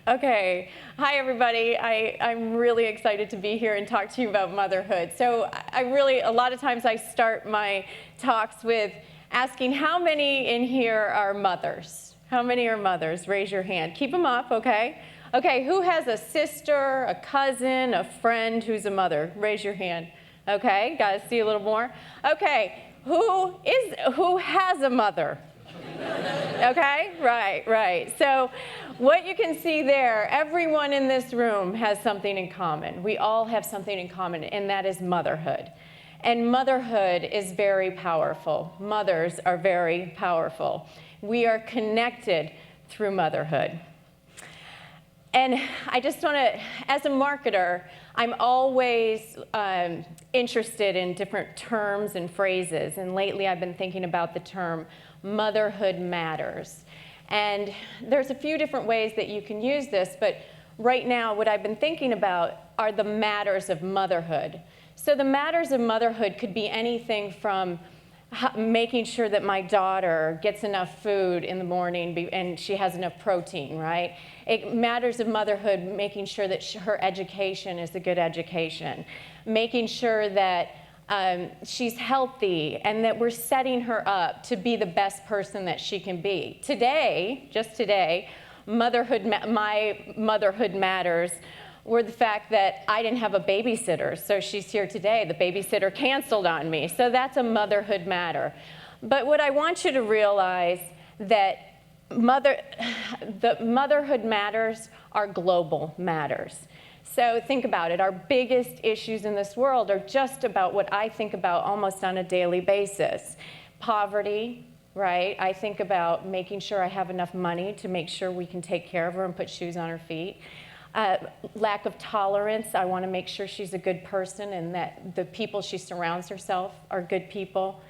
Okay. Hi, everybody. I'm really excited to be here and talk to you about motherhood. So a lot of times I start my talks with asking how many in here are mothers? How many are mothers? Raise your hand. Keep them up, okay? Okay, who has a sister, a cousin, a friend who's a mother? Raise your hand. Okay, guys, see a little more. Okay, who has a mother? Okay, right. So what you can see there, everyone in this room has something in common. We all have something in common, and that is motherhood. And motherhood is very powerful. Mothers are very powerful. We are connected through motherhood. And I just want to, as a marketer, I'm always interested in different terms and phrases. And lately I've been thinking about the term motherhood matters. And there's a few different ways that you can use this, but right now what I've been thinking about are the matters of motherhood. So the matters of motherhood could be anything from making sure that my daughter gets enough food in the morning and she has enough protein, right? It matters of motherhood, making sure that her education is a good education, making sure that she's healthy and that we're setting her up to be the best person that she can be. Today, just today, my motherhood matters were the fact that I didn't have a babysitter, so she's here today. The babysitter canceled on me, so that's a motherhood matter. But what I want you to realize that the motherhood matters are global matters. So think about it. Our biggest issues in this world are just about what I think about almost on a daily basis. Poverty, right? I think about making sure I have enough money to make sure we can take care of her and put shoes on her feet. Lack of tolerance. I want to make sure she's a good person and that the people she surrounds herself are good people.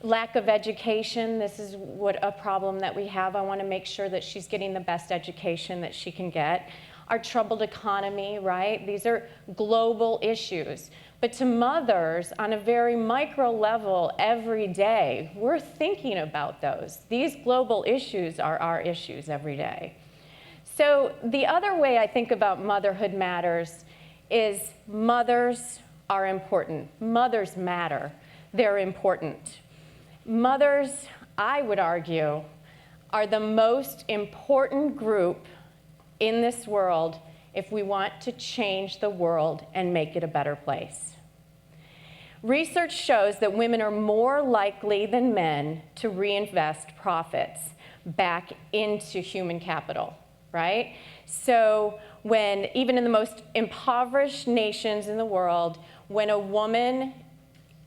Lack of education. This is a problem that we have. I want to make sure that she's getting the best education that she can get. Our troubled economy, right? These are global issues. But to mothers, on a very micro level every day, we're thinking about those. These global issues are our issues every day. So the other way I think about motherhood matters is mothers are important. Mothers matter. They're important. Mothers, I would argue, are the most important group in this world if we want to change the world and make it a better place. Research shows that women are more likely than men to reinvest profits back into human capital, right? So even in the most impoverished nations in the world, when a woman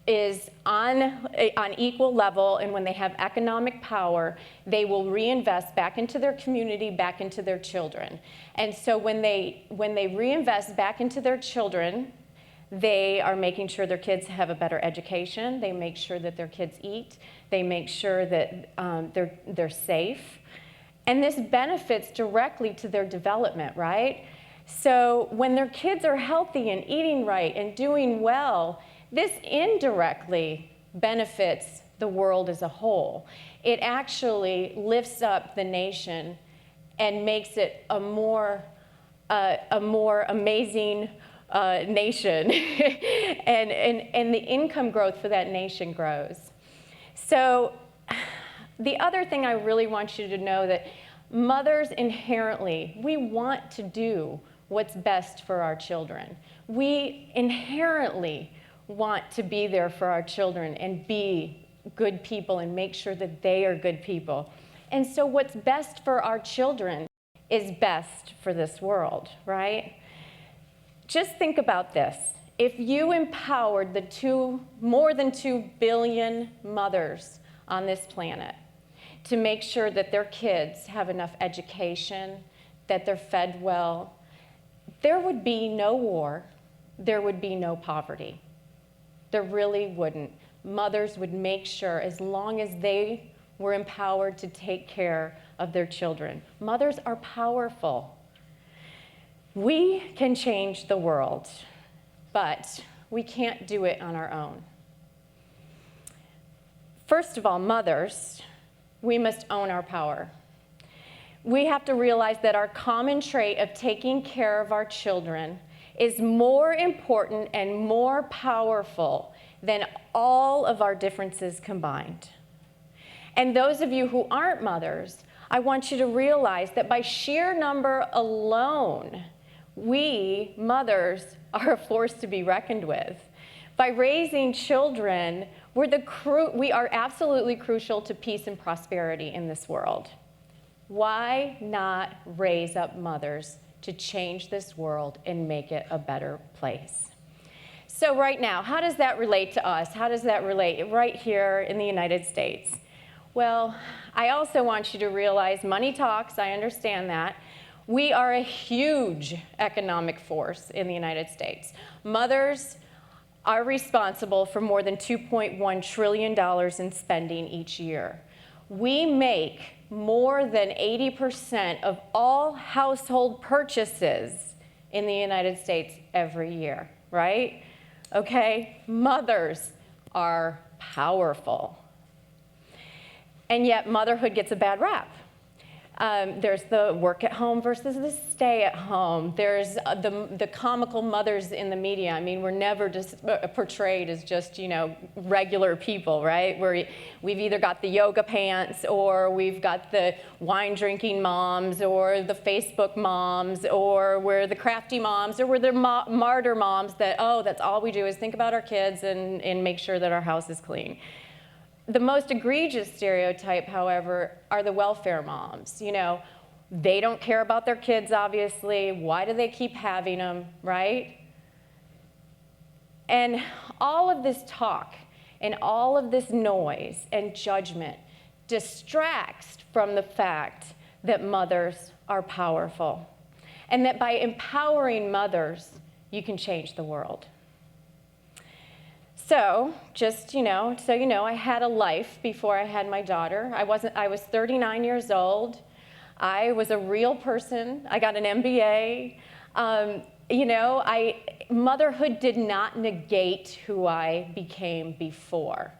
is on equal level and when they have economic power, they will reinvest back into their community, back into their children. And so when they reinvest back into their children, they are making sure their kids have a better education, they make sure that their kids eat, they make sure that they're safe. And this benefits directly to their development, right? So when their kids are healthy and eating right and doing well, this indirectly benefits the world as a whole. It actually lifts up the nation and makes it a more amazing nation, and the income growth for that nation grows. So the other thing I really want you to know that mothers inherently, we want to do what's best for our children. We inherently want to be there for our children and be good people and make sure that they are good people. And so what's best for our children is best for this world, right? Just think about this. If you empowered the more than 2 billion mothers on this planet to make sure that their kids have enough education, that they're fed well, there would be no war, there would be no poverty. There really wouldn't. Mothers would make sure, as long as they were empowered to take care of their children. Mothers are powerful. We can change the world, but we can't do it on our own. First of all, mothers, we must own our power. we have to realize that our common trait of taking care of our children is more important and more powerful than all of our differences combined. And those of you who aren't mothers, I want you to realize that by sheer number alone, we, mothers, are a force to be reckoned with. By raising children, we are absolutely crucial to peace and prosperity in this world. Why not raise up mothers to change this world and make it a better place? So right now, how does that relate to us? How does that relate right here in the United States? Well, I also want you to realize money talks, I understand that. We are a huge economic force in the United States. Mothers are responsible for more than $2.1 trillion in spending each year. We make more than 80% of all household purchases in the United States every year, right? Okay, mothers are powerful. And yet motherhood gets a bad rap. There's the work at home versus the stay at home. There's the comical mothers in the media. I mean, we're never just portrayed as just, regular people, right? We've either got the yoga pants, or we've got the wine drinking moms, or the Facebook moms, or we're the crafty moms, or we're the martyr moms that, oh, that's all we do is think about our kids and make sure that our house is clean. The most egregious stereotype, however, are the welfare moms. They don't care about their kids, obviously. Why do they keep having them, right? And all of this talk and all of this noise and judgment distracts from the fact that mothers are powerful, and that by empowering mothers, you can change the world. So, just, I had a life before I had my daughter. I was 39 years old. I was a real person. I got an MBA. Motherhood did not negate who I became before.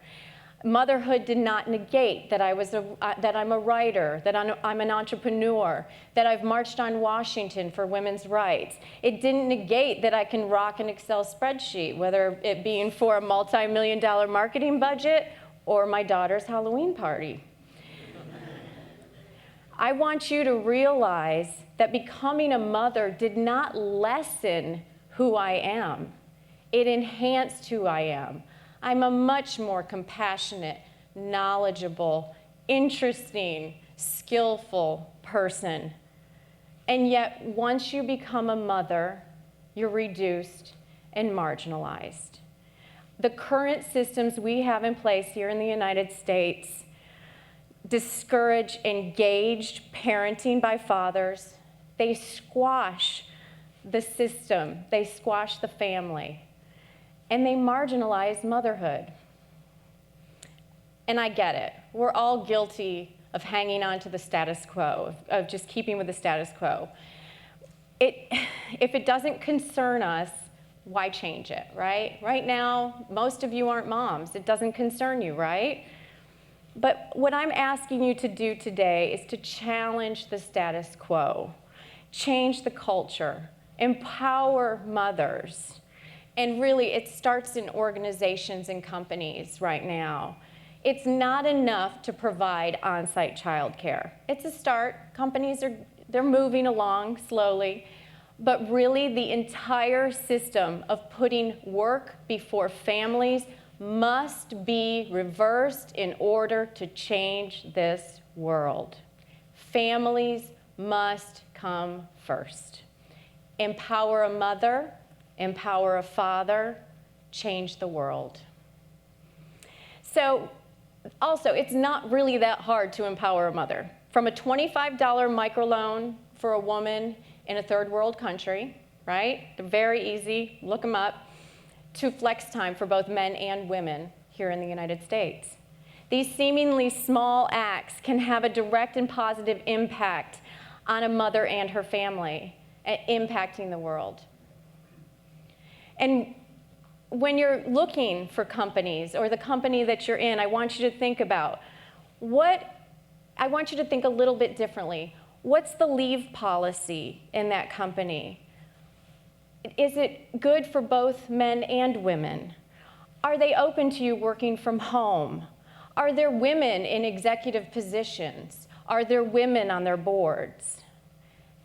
Motherhood did not negate that I'm a writer, that I'm an entrepreneur, that I've marched on Washington for women's rights. It didn't negate that I can rock an Excel spreadsheet, whether it being for a multi-million-dollar marketing budget or my daughter's Halloween party. I want you to realize that becoming a mother did not lessen who I am. It enhanced who I am. I'm a much more compassionate, knowledgeable, interesting, skillful person. And yet, once you become a mother, you're reduced and marginalized. The current systems we have in place here in the United States discourage engaged parenting by fathers. They squash the system. They squash the family. And they marginalize motherhood. And I get it. We're all guilty of hanging on to the status quo, of just keeping with the status quo. If it doesn't concern us, why change it, right? Right now, most of you aren't moms. It doesn't concern you, right? But what I'm asking you to do today is to challenge the status quo, change the culture, empower mothers. And really, it starts in organizations and companies right now. It's not enough to provide on-site childcare. It's a start. Companies they're moving along slowly. But really, the entire system of putting work before families must be reversed in order to change this world. Families must come first. Empower a mother, empower a father, change the world. So, also, it's not really that hard to empower a mother. From a $25 microloan for a woman in a third world country, right? They're very easy, look them up, to flex time for both men and women here in the United States. These seemingly small acts can have a direct and positive impact on a mother and her family, impacting the world. And when you're looking for companies or the company that you're in, I want you to think about I want you to think a little bit differently. What's the leave policy in that company? Is it good for both men and women? Are they open to you working from home? Are there women in executive positions? Are there women on their boards?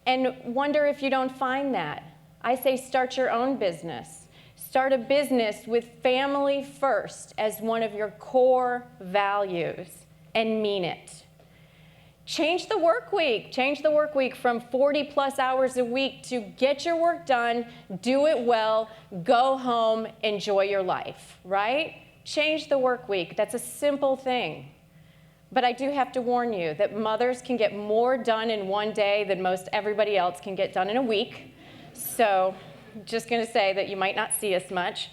And wonder if you don't find that. I say start your own business. Start a business with family first as one of your core values and mean it. Change the work week. Change the work week from 40+ hours a week to get your work done, do it well, go home, enjoy your life, right? Change the work week. That's a simple thing. But I do have to warn you that mothers can get more done in one day than most everybody else can get done in a week. So just going to say that you might not see us much.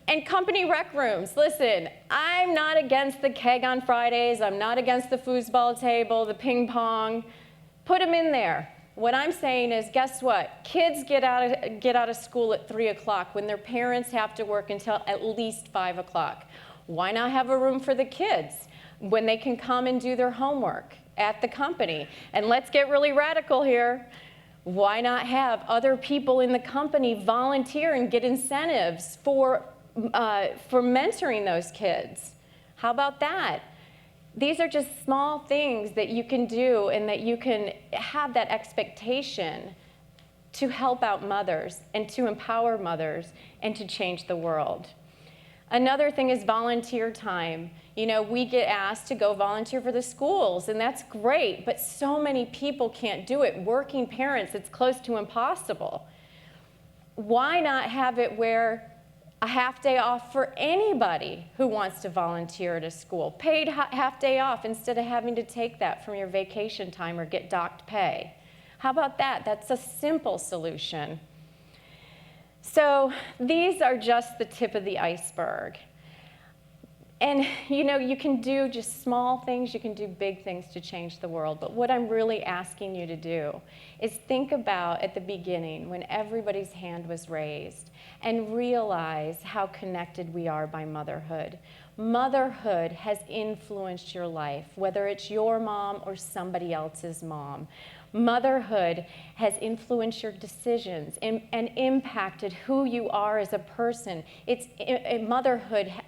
And company rec rooms. Listen, I'm not against the keg on Fridays. I'm not against the foosball table, the ping pong. Put them in there. What I'm saying is, guess what? Kids get out of school at 3 o'clock when their parents have to work until at least 5 o'clock. Why not have a room for the kids when they can come and do their homework at the company? And let's get really radical here. Why not have other people in the company volunteer and get incentives for mentoring those kids? How about that? These are just small things that you can do and that you can have that expectation to help out mothers and to empower mothers and to change the world. Another thing is volunteer time. You know, we get asked to go volunteer for the schools, and that's great, but so many people can't do it. Working parents, it's close to impossible. Why not have it where a half day off for anybody who wants to volunteer at a school? Paid half day off instead of having to take that from your vacation time or get docked pay. How about that? That's a simple solution. So these are just the tip of the iceberg. And you know, you can do just small things, you can do big things to change the world. But what I'm really asking you to do is think about at the beginning when everybody's hand was raised and realize how connected we are by motherhood. Motherhood has influenced your life, whether it's your mom or somebody else's mom. Motherhood has influenced your decisions and impacted who you are as a person.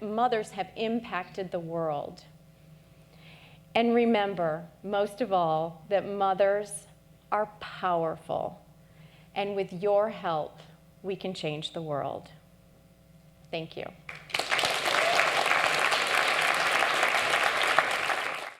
Mothers have impacted the world. And remember, most of all, that mothers are powerful. And with your help, we can change the world. Thank you.